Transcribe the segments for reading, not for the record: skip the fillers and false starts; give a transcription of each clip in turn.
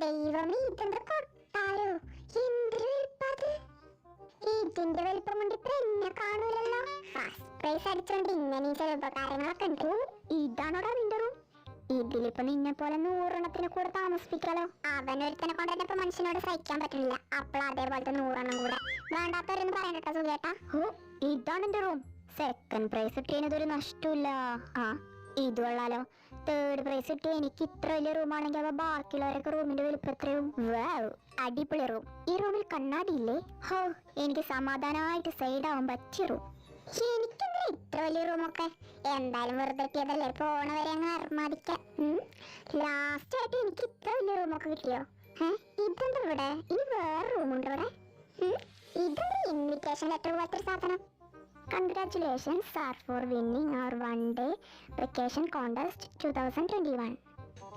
ദൈവമേ, ഇതെന്താ കൊട്ടാരോ? എന്തൊരു വലിപ്പത്! ഇതിന്റെ വലിപ്പം കൊണ്ട് ഇപ്പൊ എന്നെ കാണൂലല്ലോ. ഫസ്റ്റ് പ്രൈസ് അടിച്ചോണ്ട് ഇങ്ങനെ ചില ഉപകാരങ്ങളൊക്കെ ഉണ്ട്. ഇതാണോടാ നിന്റെ റൂം? ഇതിലിപ്പോ നിന്നെ പോലെ 100 കൂടെ താമസിപ്പിക്കാലോ. അവനൊരുത്തനെ കൊണ്ട് തന്നെ ഇപ്പൊ മനുഷ്യനോട് സഹിക്കാൻ പറ്റുന്നില്ല. അപ്പോൾ അതേപോലത്തെ 100 കൂടെ വേണ്ടാത്തവരെന്ന് പറയണ്ടോ സുഖേട്ടാ. ഓ, ഇതാണ് എന്റെ റൂം. സെക്കൻഡ് പ്രൈസ് കിട്ടിയതൊരു നഷ്ടമില്ല. ആ, ഇത് കൊള്ളാലോ. തേർഡ് പ്രൈസ് കിട്ടിയ എനിക്ക് ഇത്ര വലിയ റൂമാണെങ്കിൽ അവ ബാക്കിയുള്ളവരൊക്കെ റൂമിന്റെ വലുപ്പം എത്രയും. അടിപൊളി റൂം. ഈ റൂമിൽ കണ്ണാടിയില്ലേ? ഹോ, എനിക്ക് സമാധാനമായിട്ട് സൈഡ് ആവാൻ പറ്റിയ റൂം. എനിക്കെന്താ ഇത്ര വലിയ റൂമൊക്കെ? എന്തായാലും വെറുതെ കിട്ടിയതല്ലേ, പോണവരെ അങ്ങ് അർമാദിക്കാം. ലാസ്റ്റ് ആയിട്ട് എനിക്ക് ഇത്ര വലിയ റൂമൊക്കെ കിട്ടിയോ? ഇതെന്താ ഇവിടെ? ഇനി വേറെ റൂമുണ്ട് ഇവിടെ. ഇതെന്താ ഇൻവിറ്റേഷൻ ലെറ്റർ പോലത്തെ സാധനം? Congratulations sir for winning our one day vacation contest 2021.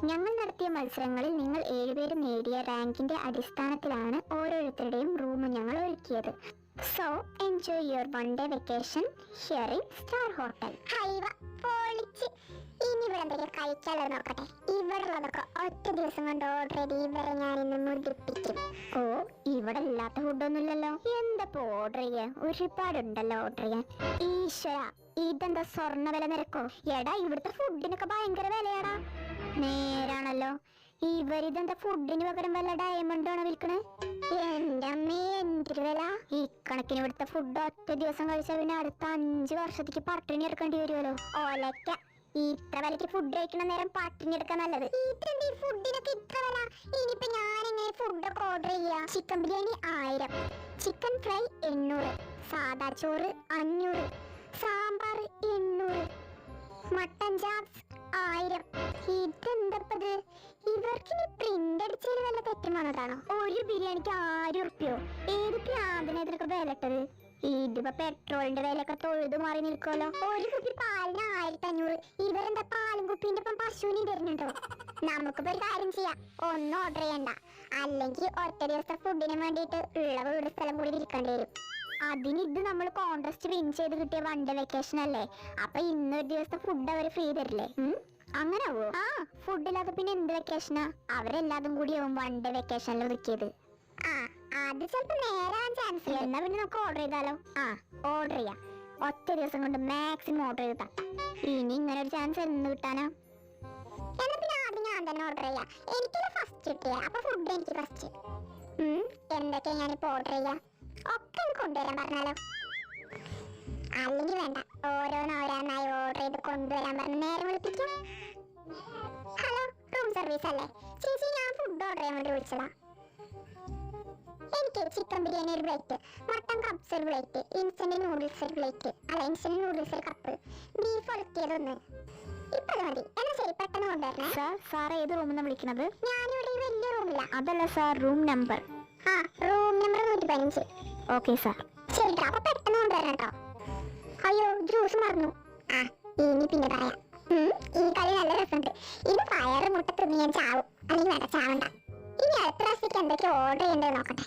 ഞങ്ങൾ നടത്തിയ മത്സരങ്ങളിൽ നിങ്ങൾ 7 പേര് നേടിയ റാങ്കിന്റെ അടിസ്ഥാനത്തിലാണ് ഓരോരുത്തരുടെയും റൂം ഞങ്ങൾ ഒരുക്കിയത്. So enjoy your one day vacation here in star hotel. ഹൈവ പൊളിച്ച്. ഇനി ഇവിടെ എന്തൊക്കെ കഴിക്കാനുള്ളത് നോക്കട്ടെ. ഇവിടെ ഉള്ളതൊക്കെ ഒറ്റ ദിവസം കൊണ്ട് ഓർഡർ ചെയ്ത് ഇവരെ ഞാൻ ഇന്ന് മുടിപ്പിക്കും. ഓ, ഇവിടെ ഇല്ലാത്ത ഫുഡൊന്നുമില്ലല്ലോ. എന്തപ്പോ ഓർഡർ ചെയ്യാൻ? ഒരുപാടുണ്ടല്ലോ ഓർഡർ ചെയ്യാൻ. ഈശ്വര, ഇതെന്താ സ്വർണ്ണ വില നിരക്കോ? എടാ, ഇവിടുത്തെ ഫുഡിനൊക്കെ ഭയങ്കര വിലയാടാ. നേരാണല്ലോ. ഇവരിതെന്താ ഫുഡിന് പകരം വല്ല ഡയമണ്ട് ആണോ വിൽക്കണേ? എന്റെ അമ്മേ, എന്തൊരു വില! ഈ കണക്കിന് ഇവിടുത്തെ ഫുഡ് ഒറ്റ ദിവസം കഴിച്ചാൽ പിന്നെ അടുത്ത 5 വർഷത്തേക്ക് പട്ടിണി എടുക്കേണ്ടി വരുമല്ലോ. ഓലക്ക, ഇത്ര വിലക്ക് ഫുഡ് കഴിക്കണ നേരം പട്ടിണി എടുക്കാൻ നല്ലത്. ഫുഡിനൊക്കെ ഇത്ര വില. ഇനിയിപ്പോ ഞാൻ എങ്ങനെ ഫുഡൊക്കെ ഓർഡർ ചെയ്യാ? ചിക്കൻ ബിരിയാണി 1000, ചിക്കൻ ഫ്രൈ 800, സാദാ ചോറ് 500, സാമ്പാർ 800, മട്ടൻ ചാപ്സ് 1000. ഇതെന്തപ്പത്? ഇവർക്കിനി പ്രിന്റ് അടിച്ചതിൽ വല്ല തെറ്റും വന്നതാണോ? ഒരു ബിരിയാണിക്ക് 1000 ഉറുപ്പ്യോ? ഏത് പ്രാന്തിനൊക്കെ വില ഇട്ടത്? ഇതിപ്പോ പെട്രോളിന്റെ വിലയൊക്കെ തൊഴുതു മാറി നിൽക്കുമല്ലോ. ഒരു കുപ്പി പാലിന് 1500. ഇവരെന്താ പാലും കുപ്പിന്റെ ഒപ്പം പശുവിനും തരുന്നുണ്ടോ? നമുക്കിപ്പോ ഒരു കാര്യം ചെയ്യാം, ഒന്നും ഓർഡർ ചെയ്യണ്ട. അല്ലെങ്കിൽ ഒറ്റ ദിവസത്തെ ഫുഡിന് വേണ്ടിയിട്ട് ഉള്ള വീട് സ്ഥലം കൂടി വിൽക്കേണ്ടി വരും. അതിന് ഇത് നമ്മൾ കോൺടെസ്റ്റ് വിൻ ചെയ്ത് കിട്ടിയ വൺ ഡേ വെക്കേഷൻ അല്ലേ? അപ്പൊ ഇന്നൊരു ദിവസത്തെ ഫുഡ് അവർ ഫ്രീ തരില്ലേ? അങ്ങനെ ആവോ? ആ, ഫുഡില്ലാതെ പിന്നെ എന്ത് വെക്കേഷനാ? അവരെല്ലാതും കൂടി ആവും വൺ ഡേ വെക്കേഷനിൽ ഒതുക്കിയത്. ആ, അത് ചിലപ്പോ നേരാൻ ചാൻസ്. എന്നാ പിന്നെ നമുക്ക് ഓർഡർ ചെയ്താലോ? ആ, ഓർഡർ ചെയ്യാം. ഒറ്റ ദിവസം കൊണ്ട് മാക്സിമം ഓർഡർ ചെയ്താ. ഇനി ഇങ്ങനെ ഒരു ചാൻസ് എന്ന് കിട്ടാനാ? എന്നാ പിന്നെ ആദ്യം ഞാൻ തന്നെ ഓർഡർ ചെയ്യാം. എനിക്കത് ഫസ്റ്റ് കിട്ടിയ, അപ്പൊ ഫുഡ് എനിക്ക് ഫസ്റ്റ്. എന്തൊക്കെയാ ഞാനിപ്പോ ഓർഡർ ചെയ്യാ? ഒക്കെ കൊണ്ടുവരാൻ പറഞ്ഞാലോ? അല്ലെങ്കിൽ വേണ്ട, ഓരോന്നായി ഓർഡർ ചെയ്ത് കൊണ്ടുവരാൻ പറഞ്ഞ നേരം വിളിപ്പിക്കും. ഹലോ, റൂം സർവീസ് അല്ലേ? ചേച്ചി, ഞാൻ ഫുഡ് ഓർഡർ ചെയ്യാൻ വേണ്ടി വിളിച്ചതാ. എനിക്ക് ചിക്കൻ ബിരിയാണി ഒരു പ്ലേറ്റ്, മട്ടൻ കപ്സ് ഒരു പ്ലേറ്റ്, ഇൻസ്റ്റന്റ് നൂഡിൽസ് ഒരു പ്ലേറ്റ്, അല്ല ഇൻസ്റ്റന്റ് നൂഡിൽസ് ഒരു കപ്പ്, ബീഫ് ഒലത്തിയതൊന്ന്. ഇപ്പൊ മതി. എന്നാ ശരി, പെട്ടെന്ന് കൊണ്ടുവരണേ. സാർ ഏത് റൂമെന്നാണ് വിളിക്കുന്നത്? ഞാനിവിടെ ഈ വലിയ റൂമില്ല. അതല്ല സാർ, റൂം നമ്പർ. ആ, റൂം നമ്പർ 115. Okay sir. ശരി, അപ്പൊ പെട്ടെന്ന് കൊണ്ടുവരണം കേട്ടോ. അയ്യോ, ജ്യൂസ് മറന്നു. ആ, ഇനി പിന്നെ പറയാം. ഈ കളി നല്ല രസമുണ്ട്. ഇത് പയറ് മുട്ട തിന്ന് ഞാൻ ചാവും. അല്ലെങ്കിൽ വേണ്ട, ചാവണ്ട. ഇനി അടുത്ത പ്രാവശ്യത്തേക്ക് എന്തൊക്കെ ഓർഡർ ചെയ്യേണ്ടത് നോക്കട്ടെ.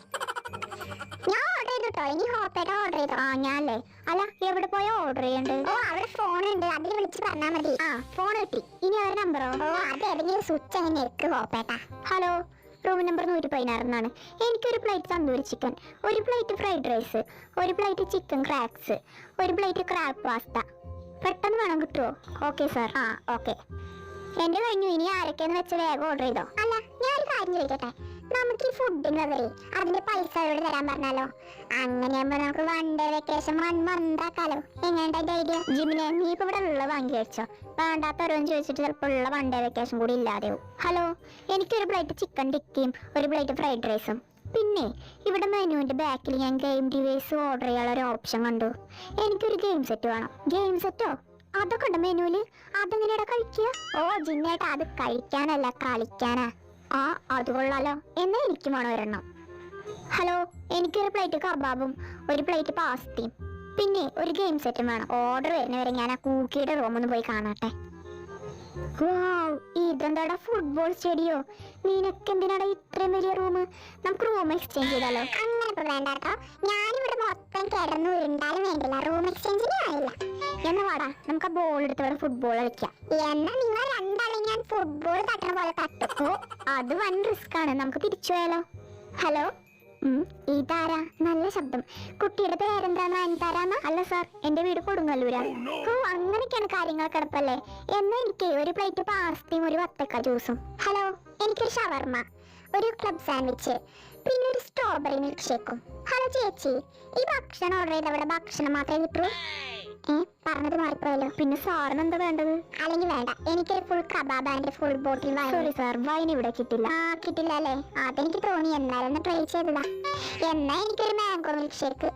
ഞാൻ ഓർഡർ ചെയ്തോ. ഇനി ഹോപ്പേട്ട ഓർഡർ ചെയ്തോ? ആ, ഞാനല്ലേ. അല്ല, എവിടെ പോയാ ഓർഡർ ചെയ്യേണ്ടത്? ഓ, അവിടെ ഫോൺ ഉണ്ട്, അതിൽ വിളിച്ച് പറഞ്ഞാൽ മതി. ആ, ഫോൺ കിട്ടി. ഇനി അവരുടെ നമ്പറോ? ഓ, അത് ഏതെങ്കിലും സ്വിച്ച് അങ്ങനെ ഞെക്ക് ഹോപ്പേട്ട. ഹലോ, റൂം നമ്പർ 116 എനിക്കൊരു പ്ലേറ്റ് തന്തൂരി ചിക്കൻ, ഒരു പ്ലേറ്റ് ഫ്രൈഡ് റൈസ്, ഒരു പ്ലേറ്റ് ചിക്കൻ ക്രാക്സ്, ഒരു പ്ലേറ്റ് ക്രാബ് പാസ്ത. പെട്ടെന്ന് വേണം, കിട്ടുമോ? Okay sir. ആ, ഓക്കെ. എന്റെ കഴിഞ്ഞു. ഇനി ആരൊക്കെയെന്ന് വെച്ച് വേഗം ഓർഡർ ചെയ്തോ. അല്ല, ഞാനൊരു കാര്യം ചോദിക്കട്ടെ, നമുക്ക് ഈ ഫുഡിന് വരെ അതിന്റെ പൈസ അവരോട് തരാൻ പറഞ്ഞാലോ? അങ്ങനെയാകുമ്പോ നമുക്ക് വൺ ഡേ വെക്കേഷൻ 1 month ആക്കാലോ. എങ്ങനെയുണ്ട് അതിന്റെ ഐഡിയ? ജിമിനെ, നീ ഇപ്പൊ ഇവിടെ ഉള്ള വാങ്ങി കഴിച്ചോ? വേണ്ടാത്തവരോന്ന് ചോദിച്ചിട്ട് ചിലപ്പോൾ ഉള്ള വൺ ഡേ വെക്കേഷൻ കൂടി ഇല്ലാതെയാവും. ഹലോ, എനിക്കൊരു പ്ലേറ്റ് ചിക്കൻ ടിക്കയും ഒരു പ്ലേറ്റ് ഫ്രൈഡ് റൈസും. പിന്നെ ഇവിടെ മെനുവിന്റെ ബാക്കിൽ ഞാൻ ഗെയിം ഡിവൈസ് ഓർഡർ ചെയ്യാനുള്ള ഒരു ഓപ്ഷൻ കണ്ടു. എനിക്കൊരു ഗെയിം സെറ്റ് വേണം. ഗെയിം സെറ്റോ? അതൊക്കെ ഉണ്ട് മെനുവില്. അതെങ്ങനെയാ കഴിക്കുക? ഓ ജിന്നേട്ടാ, അത് കഴിക്കാനല്ല, കളിക്കാനാ. ആ, അത് കൊള്ളാലോ. എന്നാ എനിക്ക് വേണം ഒരെണ്ണം. ഹലോ, എനിക്കൊരു പ്ലേറ്റ് കബാബും ഒരു പ്ലേറ്റ് പാസ്തയും പിന്നെ ഒരു ഗെയിം സെറ്റും വേണം. ഓർഡർ വരുന്നവരെ ഞാൻ ആ കൂക്കിയുടെ റൂമൊന്ന് പോയി കാണട്ടെ. ഇതെന്താടാ, ഫുട്ബോൾ സ്റ്റേഡിയോ? നിനക്ക് എന്തിനാടാ ഇത്രയും വലിയ റൂം? നമുക്ക് റൂം എക്സ്ചേഞ്ച് ചെയ്താലോ? അങ്ങനെ ഇപ്പൊ വേണ്ട കേട്ടോ. ഞാനിവിടെ മൊത്തം കിടന്നു ഉരുണ്ടാലും വേണ്ടില്ല, റൂം എക്സ്ചേഞ്ചിന് ആയില്ല. എന്നാ വാടാ നമുക്ക് ആ ബോൾ എടുത്ത് ഇവിടെ ഫുട്ബോൾ കളിക്കാം. എന്നാ നിങ്ങൾ രണ്ടാളെ ഞാൻ ഫുട്ബോൾ തട്ടണ പോലെ തട്ടും. അത് വൻ റിസ്ക് ആണ്, നമുക്ക് തിരിച്ചു പോയാലോ? ഹലോ, ഇതാരാ? നല്ല ശബ്ദം. കുട്ടിയുടെ പേരെന്താന്ന്? അനിതാരാന്നാ? അല്ല സാർ, എന്റെ വീട് കൊടുങ്ങല്ലൂരാ. ഓ, അങ്ങനെയൊക്കെയാണ് കാര്യങ്ങൾ കിടപ്പല്ലേ. എന്നാ എനിക്ക് ഒരു പ്ലേറ്റ് പാസ്തയും ഒരു വത്തക്ക ജ്യൂസും. ഹലോ, എനിക്കൊരു ഷവർമ, ഒരു ക്ലബ് സാൻഡ്വിച്ച്, പിന്നെ ഒരു സ്ട്രോബെറി മിൽക്ക് ഷേക്കും. ഹലോ ചേച്ചി, ഈ ഭക്ഷണം ഓർഡർ ചെയ്തവിടെ ഭക്ഷണം മാത്രമേ കിട്ടുള്ളൂ? പറഞ്ഞത് മാറിപ്പോയല്ലോ. പിന്നെ സാറിന് എന്താ വേണ്ടത്? അല്ലെങ്കിൽ വേണ്ട, എനിക്കൊരു full kebab and full bottle wine. Sorry sir, wine ഇവിടെ കിട്ടില്ല. കിട്ടില്ല അല്ലേ? അതെനിക്ക് തോന്നി, എന്നാലൊന്ന് ട്രൈ ചെയ്തതാ. എന്നാ എനിക്കൊരു മാംഗോ മിൽക്ക് ഷേക്ക്.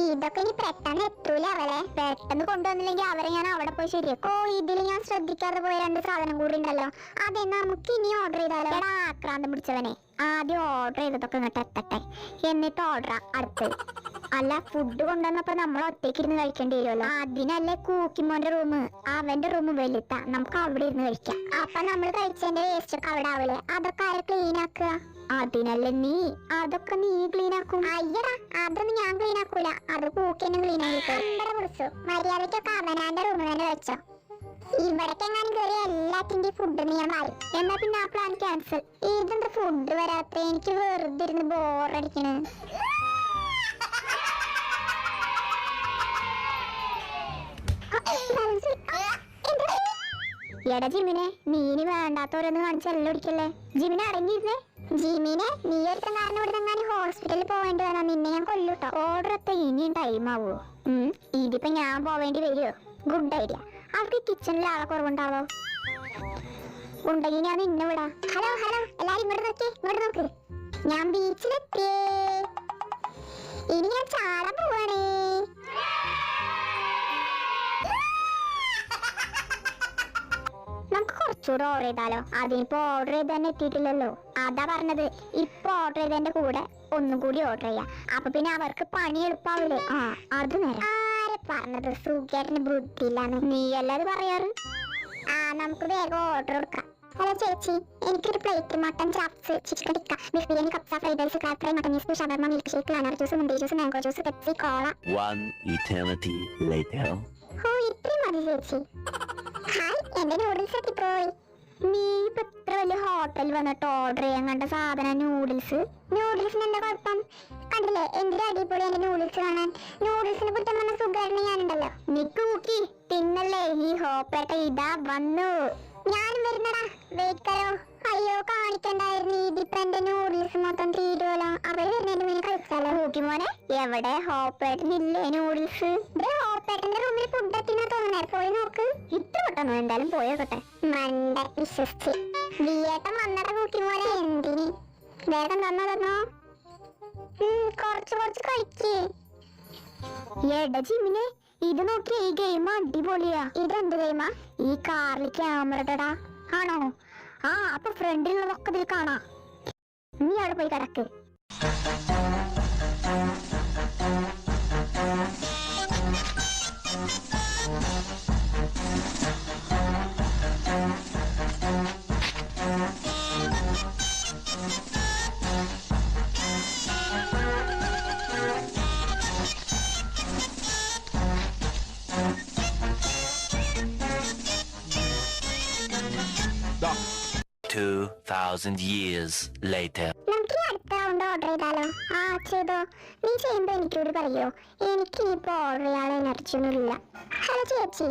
ഇതൊക്കെ ഇനി പെട്ടെന്ന് എത്തൂല അവളെ. പെട്ടെന്ന് കൊണ്ടുവന്നില്ലെങ്കിൽ അവരെ ഞാൻ അവിടെ പോയി ശരിയാക്കും. ഇതിൽ ഞാൻ ശ്രദ്ധിക്കാതെ പോയ 2 സാധനം കൂടി ഉണ്ടല്ലോ. അതെ, നമുക്ക് ഇനി ഓർഡർ ചെയ്താലോ? എടാ ആക്രാന്തം പിടിച്ചവനെ, ആദ്യം ഓർഡർ ചെയ്തതൊക്കെ ഇങ്ങോട്ട് എത്തട്ടെ, എന്നിട്ട് ഓർഡർ അടുത്തത്. അല്ല, ഫുഡ് കൊണ്ടുവന്നപ്പോ നമ്മൾ ഒറ്റയ്ക്ക് ഇരുന്ന് കഴിക്കേണ്ടി വരുമല്ലോ. അതിനല്ലേ കൂക്കിമോന്റെ റൂം, അവന്റെ റൂം വലുതാ, നമുക്ക് അവിടെ ഇരുന്ന് കഴിക്കാം. അപ്പൊ നമ്മൾ കഴിച്ചതിന്റെ വേസ്റ്റ് ഒക്കെ അവിടെ ആവില്ലേ? അതൊക്കെ ആരെ ക്ലീൻ ആക്കുക? അതിനല്ലേ അതൊക്കെ നീ ക്ലീൻ ആക്കും. അയ്യടാ, അതൊന്നും ഞാൻ ക്ലീൻ ആക്കൂല, അത് കൂക്കിനും ക്ലീൻ ആക്കിക്കോ. മര്യാദയ്ക്കൊക്കെ അവനാന്റെ റൂമിൽ തന്നെ വെച്ചോ. ഇവിടേക്കെങ്ങാനും കയറി എല്ലാത്തിന്റെയും ഫുഡ് ഞാൻ മാറി. എന്നാ പിന്നെ ആ പ്ലാൻ ക്യാൻസൽ. ഇതെന്താ ഫുഡ് വരാത്ത? എനിക്ക് വെറുതെ ഇരുന്ന് ബോറടിക്കണ്. എടാ ജിമിനെ, നീന് വേണ്ടാത്തോരൊന്ന് കാണിച്ചെല്ലാം ഒടിക്കല്ലേ. ജിമിനെ അടങ്ങിയിരുന്നേ. ജിമിനെ, നീ ഒരുത്തം കാരണം ഇവിടെ ഹോസ്പിറ്റലിൽ പോവേണ്ടി വന്നാ നിന്നെ ഞാൻ കൊല്ലൂട്ടോ. ഓർഡർ എത്ത ഇനിയും ടൈം ആവോ? ഇതിപ്പോ ഞാൻ പോവേണ്ടി വരുമോ? Good idea. അവർക്ക് കിച്ചണിൽ ആളെ കുറവുണ്ടാവോ? ഉണ്ടെങ്കിൽ ഞാൻ നിന്നെ വിടാം. ഹലോ ഹലോ, എല്ലാരും ഇങ്ങോട്ട് നോക്കി, ഇങ്ങോട്ട് നോക്ക്. ഞാൻ ബീച്ചിലെത്തിയേ. ഇനി ഞാൻ ചാടാൻ പോവാണേ. നമുക്ക് കുറച്ചുകൂടെ ഓർഡർ ചെയ്താലോ? അതിനിപ്പോ ഓർഡർ ചെയ്ത് തന്നെ എത്തിയിട്ടില്ലല്ലോ. അതാ പറഞ്ഞത്, ഇപ്പൊ ഓർഡർ ചെയ്തതിന്റെ കൂടെ ഒന്നും കൂടി ഓർഡർ ചെയ്യാം. അപ്പൊ പിന്നെ അവർക്ക് പണി എളുപ്പാവില്ലേ? അത് നേരം. ആരെ പറഞ്ഞത് സുഖേട്ടന് ബുദ്ധിയില്ലാന്ന്? നീ അല്ലാതെ പറയാറ്. നമുക്ക് വേഗം ഓർഡർ കൊടുക്കാം. ഹലോ ചേച്ചി, എനിക്കൊരു plate mutton chops, chicken tikka, beef biryani, കപ്സ, fried rice, crab fry, mutton juice, ഷവർമ, മിൽക്ക് ഷേക്ക്, ലൈനർ ജ്യൂസ്, മുന്തിരി juice, mango juice, Pepsi, cola. One eternity later. ഇത്രയും മതി ചേച്ചി. ഹായ്, എന്റെ നൂഡിൽസ് എത്തിപ്പോയി. നീ ഇപ്പൊ ഇത്ര വലിയ ഹോട്ടൽ വന്നിട്ട് ഓർഡർ ചെയ്യാൻ കണ്ട സാധനം നൂഡിൽസ്. നൂഡിൽസിന് എന്താ കുഴപ്പം? കണ്ടില്ലേ എന്തൊരു അടിപൊളി എന്റെ നൂഡിൽസ് കാണാൻ. നൂഡിൽസിനെ കുറ്റം പറഞ്ഞ സുഖമായിരുന്നു ഞാനുണ്ടല്ലോ. നിക്ക് നോക്കി തിന്നല്ലേ ഈ ഹോപ്പേട്ട ഇതാ വന്നു. ഞാനും വരുന്നടാ, വെയിറ്റ് കരോ. അയ്യോ, കാണിക്കണ്ടായിരുന്നു. ഇതിപ്പോ എന്റെ നൂഡിൽസ് മൊത്തം തീരുവല്ലോ. അവര് വരുന്നതിന് മുന്നേ കഴിച്ചാലോ? മോനെ, എവിടെ ഹോപ്പേട്ടനില്ലേ നൂഡിൽസ്? ഹോപ്പേട്ടന്റെ റൂമിൽ ഫുഡ് എത്തിനാ തോന്നണേ, പോയി നോക്ക്. ഇത്ര പെട്ടെന്ന് എന്തായാലും പോയോട്ടെ. മണ്ട വിശ്വസിച്ച്. വിയേട്ടൻ വന്നട കൂട്ടിമോനെ. എന്തിന്? വേഗം തന്നോ. കുറച്ച് കഴിക്ക്. എടാ ജിമിനെ, ഇത് നോക്കി, ഈ ഗെയിം അടിപൊളിയാ. ഇതെന്ത് ഗെയിമാ? ഈ കാറിൽ ക്യാമറ ഇടടാ. ആണോ? അപ്പൊ ഫ്രണ്ടിലുള്ളതൊക്കെ ഇതിൽ കാണാം. നീ അവിടെ പോയി കിടക്ക്. Doc. 2000 years later. നമുക്ക് അടുത്ത റൗണ്ട് ഓർഡർ ചെയ്താലോ? ചെയ്തോ. നീ ചെയ്യുമ്പോ എനിക്കൂടി പറയോ? എനിക്ക് ഇപ്പൊ ഓർഡർ ചെയ്യാൻ എനർജി ഒന്നുമില്ല. ഹലോ ചേച്ചി,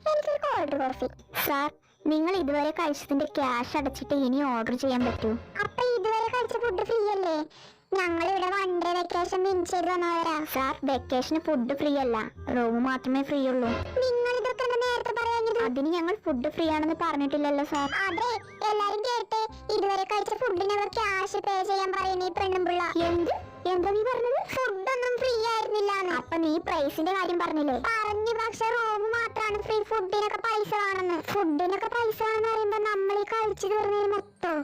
എനിക്കൊരു കോൾഡ് കോഫി. സാർ, നിങ്ങൾ ഇതുവരെ കഴിച്ചതിന്റെ ക്യാഷ് അടച്ചിട്ട് ഇനി ഓർഡർ ചെയ്യാൻ പറ്റൂ. അപ്പൊ ഇതുവരെ കഴിച്ച ഫുഡ് ഫ്രീ അല്ലേ? ഞങ്ങളിവിടെ 1 ഡേ വെക്കേഷൻ വിൻ ചെയ്ത് വന്നവരാ. സാർ, വെക്കേഷന് ഫുഡ് ഫ്രീ അല്ല, റൂം മാത്രമേ ഫ്രീ ഉള്ളൂ. നിങ്ങൾ ഇതൊക്കെ നേരത്തെ പറയാഞ്ഞത്? അതിന് ഞങ്ങൾ ഫുഡ് ഫ്രീ ആണെന്ന് പറഞ്ഞിട്ടില്ലല്ലോ സാർ. അതെ, എല്ലാരും കേട്ടെ. ഇതുവരെ കഴിച്ച ഫുഡിന് അവർ ക്യാഷ് പേ ചെയ്യാൻ പറയുന്നേ പെണ്ണുമ്പിള്ള. എന്താ നീ പറഞ്ഞത്? ഫുഡൊന്നും ഫ്രീ ആയിരുന്നില്ല. അപ്പൊ നീ പ്രൈസിന്റെ കാര്യം പറഞ്ഞില്ലേ? പറഞ്ഞു, പക്ഷെ റൂം മാത്രമാണ് ഫ്രീ. ഫുഡിനൊക്കെ പൈസ വേണമെന്ന്. ഫുഡിനൊക്കെ പൈസ വേണമെന്ന് പറയുമ്പോ നമ്മൾ ഈ കഴിച്ചു തീർന്നതിന് മൊത്തം.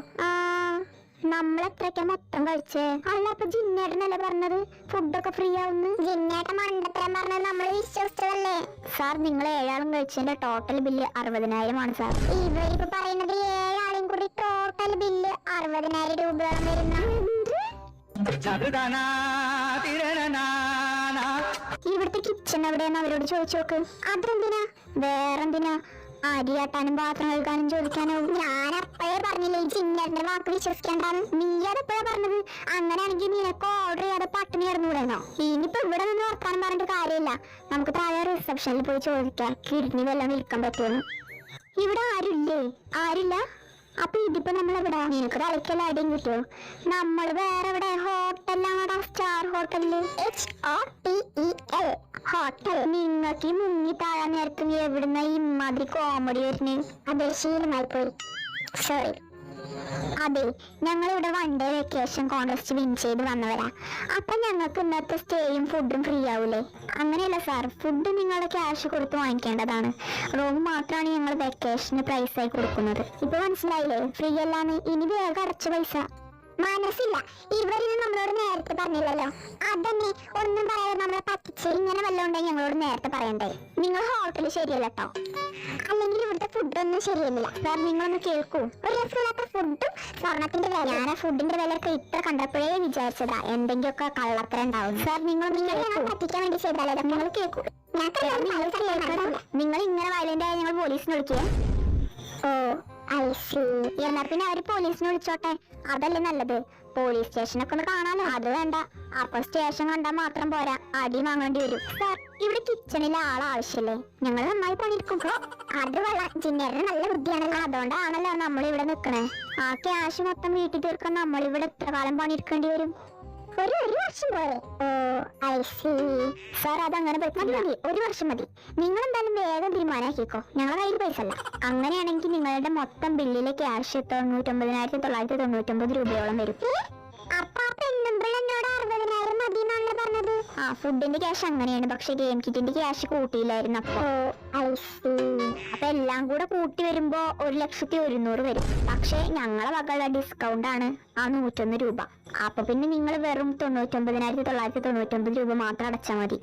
നമ്മളെത്രയ്ക്കാ മൊത്തം കഴിച്ചേ? അല്ല, അപ്പൊ ജിന്നേട്ടനല്ലേ പറഞ്ഞത് ഫുഡൊക്കെ ഫ്രീ ആവുന്നു? ജിന്നേട്ടൻ മണ്ടത്തരം പറഞ്ഞത് നമ്മൾ വിശ്വസിച്ചതല്ലേ സാർ? നിങ്ങൾ 7 ആളും കഴിച്ചതിന്റെ ടോട്ടൽ ബില്ല് 60,000 ആണ് സാർ. ഇവരിപ്പോ പറയുന്നത് 7 ആളും കൂടി ടോട്ടൽ ബില്ല് 60,000 രൂപയോളം വരുന്ന. ഇവിടുത്തെ കിച്ചൺ എവിടെയെന്ന് അവരോട് ചോദിച്ചു നോക്ക്. അതെന്തിനാ? വേറെന്തിനാ? അരിയാട്ടാനും പാത്രം കഴുകാനും ചോദിക്കാനോ? ഞാൻ അപ്പഴേ പറഞ്ഞില്ലേ ഈ ചിന്നറിന്റെ വാക്ക് വിശ്വസിക്കേണ്ടാന്ന്. നീ അതെപ്പോഴാ പറഞ്ഞത്? അങ്ങനെയാണെങ്കിൽ നിനക്ക് ഓർഡർ ചെയ്യാതെ പട്ടിണി കിടന്നുകൂടെന്നോ? ഇനിയിപ്പോ ഇവിടെ നിന്ന് വർത്താനം പറഞ്ഞിട്ട് കാര്യമില്ല. നമുക്ക് താഴെ റിസപ്ഷനിൽ പോയി ചോദിക്കാം കിഡ്നി വല്ലതും വിൽക്കാൻ പറ്റുമെന്ന്. ഇവിടെ ആരുമില്ലേ? ആരില്ല? അപ്പൊ ഇതിപ്പോ നമ്മളെവിടെ? നിനക്ക് തലയ്ക്കല്ല അടിയും കിട്ടുമോ? നമ്മൾ വേറെ എവിടെ? ഹോട്ടലാണ്, സ്റ്റാർ ഹോട്ടലില്. HOTEL hotel. നിങ്ങൾക്ക് ഈ മുങ്ങി താഴാൻ നേരത്തും എവിടുന്ന ഇമാതിരി കോമഡി വരുന്നത്? അതെ, ശീലമായി പോയി. സോറി. അതെ, ഞങ്ങളിവിടെ one day vacation contest win ചെയ്ത് വന്നവരാ. അപ്പൊ ഞങ്ങൾക്ക് ഇന്നത്തെ സ്റ്റേയും ഫുഡും ഫ്രീ ആവൂലേ? അങ്ങനെയല്ല സാർ, ഫുഡ് നിങ്ങളുടെ ക്യാഷ് കൊടുത്ത് വാങ്ങിക്കേണ്ടതാണ്. റൂം മാത്രമാണ് ഞങ്ങൾ വെക്കേഷന് പ്രൈസ് ആയി കൊടുക്കുന്നത്. ഇപ്പൊ മനസ്സിലായില്ലേ? ഫ്രീ അല്ലാന്ന്. ഇനി വേഗം അടച്ച പൈസ. മനസ്സില്ല, ഇവരിത് നമ്മളോട് നേരത്തെ പറഞ്ഞില്ലല്ലോ. അതന്നെ, ഒന്നും പറയാതെ നമ്മളെ പറ്റിച്ച്. ഇങ്ങനെ വല്ലതും ഉണ്ടെങ്കിൽ ഞങ്ങളോട് നേരത്തെ പറയണ്ടേ? നിങ്ങൾ ഹോട്ടൽ ശരിയല്ല കേട്ടോ, അല്ലെങ്കിൽ ഇവിടുത്തെ ഫുഡൊന്നും ശരിയല്ല. സാർ നിങ്ങളൊന്ന് കേൾക്കൂ. ഒരു രസമില്ലാത്ത ഫുഡും സ്വർണത്തിന്റെ വില. ഞാൻ ആ ഫുഡിന്റെ വിലയൊക്കെ ഇത്ര കണ്ടപ്പോഴേ വിചാരിച്ചതാ എന്തെങ്കിലുമൊക്കെ കള്ളത്തര ഉണ്ടാവും. സാർ നിങ്ങളൊന്ന് കേൾക്കൂ. പറ്റിക്കാൻ വേണ്ടി ചെയ്താലോ? നിങ്ങൾ കേൾക്കൂ. നിങ്ങൾ ഇങ്ങനെ വയലന്റ് ആയി ഞങ്ങൾ പോലീസിനെ വിളിക്കുക. ഓ, ഐ സീ. എന്നാ പിന്നെ അവര് പോലീസിനെ വിളിച്ചോട്ടെ, അതല്ലേ നല്ലത്. പോലീസ് സ്റ്റേഷനൊക്കെ ഒന്ന് കാണാലോ. അത് വേണ്ട, അപ്പൊ സ്റ്റേഷൻ കണ്ടാൽ മാത്രം പോരാ, അടി വാങ്ങേണ്ടി വരും. സാർ, ഇവിടെ കിച്ചണിലെ ആവശ്യമില്ലേ? ഞങ്ങൾ നന്നായി പണിയെടുക്കും. അത് കൊള്ളാം, ജിന്നേറിന് നല്ല ബുദ്ധിയാണല്ലോ. അതുകൊണ്ടാണല്ലോ നമ്മളിവിടെ നിൽക്കണേ. ആ ക്യാഷ് മൊത്തം വീട്ടിൽ തീർക്കാൻ നമ്മളിവിടെ എത്ര കാലം പണിയെടുക്കേണ്ടി വരും? ഒരു വർഷം പോലെ. ഓ, ഐ സീ. സാർ, അതങ്ങനെ പറ്റില്ല. ഒരു വർഷം മതി. നിങ്ങൾ എന്തായാലും വേഗം തീരുമാനാക്കിക്കോ. ഞങ്ങളുടെ കയ്യിൽ പൈസ അല്ല. അങ്ങനെയാണെങ്കിൽ നിങ്ങളുടെ മൊത്തം ബില്ലിലെ ക്യാഷ് 99,999 രൂപയോളം വരും. അപ്പൊ പെണ്ണുമ്പിള്ളോട് 60,000 മതി എന്നാണല്ലോ പറഞ്ഞത്. ആ, ഫുഡിന്റെ ക്യാഷ് അങ്ങനെയാണ്, പക്ഷെ ഗെയിം കിറ്റിന്റെ ക്യാഷ് കൂട്ടിയില്ലായിരുന്നു. അപ്പൊ എല്ലാം കൂടെ കൂട്ടി വരുമ്പോ 1,100,000 വരും. പക്ഷെ ഞങ്ങളെ വകയുള്ള ഡിസ്കൗണ്ട് ആണ് ആ 101 രൂപ. അപ്പൊ പിന്നെ നിങ്ങൾ വെറും 99,999 രൂപ മാത്രം അടച്ചാൽ മതി.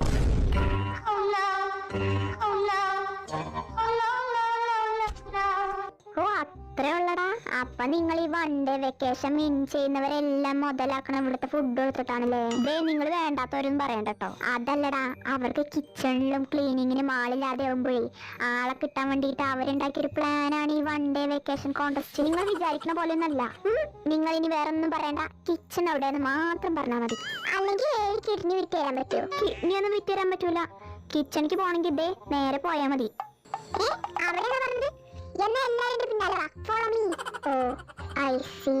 ഓ, അത്രേ ഉള്ളടാ. അപ്പൊ നിങ്ങൾ ഈ വൺ ഡേ വെക്കേഷൻ വിൻ ചെയ്യുന്നവരെല്ലാം മുതലാക്കണം ഇവിടുത്തെ ഫുഡ് കൊടുത്തിട്ടാണല്ലേ? ദേ, നിങ്ങൾ വേണ്ടാത്തവരൊന്നും പറയണ്ട കേട്ടോ. അതല്ലടാ, അവർക്ക് കിച്ചണിലും ക്ലീനിങ്ങിനും ആളില്ലാതെ ആവുമ്പോഴേ ആളെ കിട്ടാൻ വേണ്ടിയിട്ട് അവരുണ്ടാക്കിയൊരു പ്ലാനാണ് ഈ വൺ ഡേ വെക്കേഷൻ കോൺടെസ്റ്റ്. നിങ്ങൾ വിചാരിക്കുന്ന പോലെ ഒന്നല്ല. നിങ്ങൾ ഇനി വേറെ ഒന്നും പറയണ്ട, കിച്ചൺ എവിടെയെന്ന് മാത്രം പറഞ്ഞാൽ മതി. അല്ലെങ്കിൽ 7 കിഡ്നി വിറ്റ് തരാൻ പറ്റുമോ? കിഡ്നി ഒന്നും വിറ്റ് തരാൻ പറ്റൂല. കിച്ചണിക്ക് പോണെങ്കിൽ ഇതേ നേരെ പോയാൽ മതി. അവിടെയാണ് പറഞ്ഞത്. എന്നാ എല്ലാവരും പിന്നാലെ വാ. Follow me. Oh, I see.